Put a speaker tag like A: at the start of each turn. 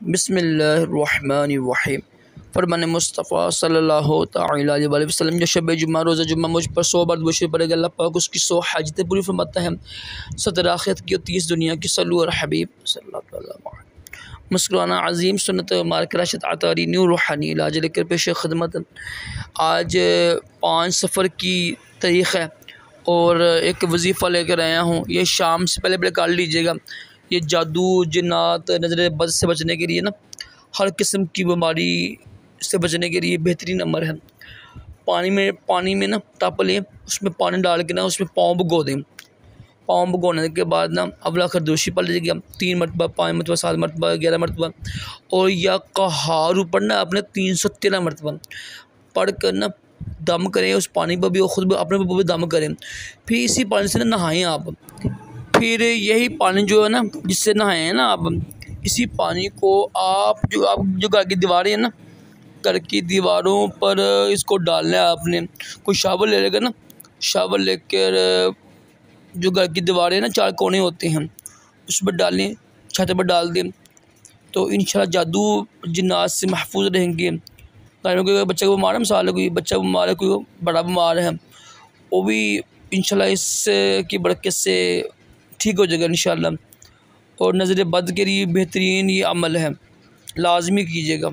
A: बिस्मिल्लाहिर्रहमानिर्रहीम। फरमान मुस्तफ़ा सल्लल्लाहु तआला अलैहि वसल्लम, जो शब जुम्मा रोज़ा जुम्मा मुझ पर 100 बार दुरूद पढ़ेगा, अल्लाह पाक उसकी 100 हाजतें पूरी फरमाता है। 17 आखिरत की और 30 दुनिया की। सल्लु अला हबीब सल्लल्लाहु अलैहि वसल्लम। मुस्कुराना अज़ीम सुन्नत मार्क राशिद आतारी न्यू रूहानी इलाज लेकर पेश खिदमत। आज 5 सफ़र की तारीख़ है और एक वजीफ़ा लेकर आया हूँ। ये शाम से पहले कर लीजिएगा। ये जादू जिन्नात नज़र बद से बचने के लिए ना, हर किस्म की बीमारी से बचने के लिए बेहतरीन अमर है। पानी में ना टप लें, उसमें पानी डाल के ना उसमें पाँव भिगो दें। पाँव भिगोने के बाद ना अवला खरदोशी पढ़ लीजिएगा 3 मरतबा, 5 मरतबा, 7 मरतबा, 11 मरतबा। और या कहार पढ़ना अपने 313 मरतबा पढ़ कर ना दम करें उस पानी पर भी और ख़ुद भी अपने पर भी दम करें। फिर इसी पानी से ना नहाएं आप। फिर यही पानी जो है ना जिससे नहाए हैं ना आप, इसी पानी को आप जो घर की दीवारें हैं ना, घर की दीवारों पर इसको डालना है आपने। कोई शावर ले लेगा ना, शावर लेकर जो घर की दीवारें ना 4 कोने होते हैं उस पर डालें, छत पर डाल दें, तो इंशाल्लाह जादू जिन्नात से महफूज रहेंगे। घर में कोई बच्चा बीमार है, मिसाल कोई बच्चा बीमार है, कोई बड़ा बीमार है, वो भी इंशाल्लाह इस की बरकत से ठीक हो जाएगा इंशाल्लाह। और नज़र बद के लिए बेहतरीन ये अमल है, लाजमी कीजिएगा।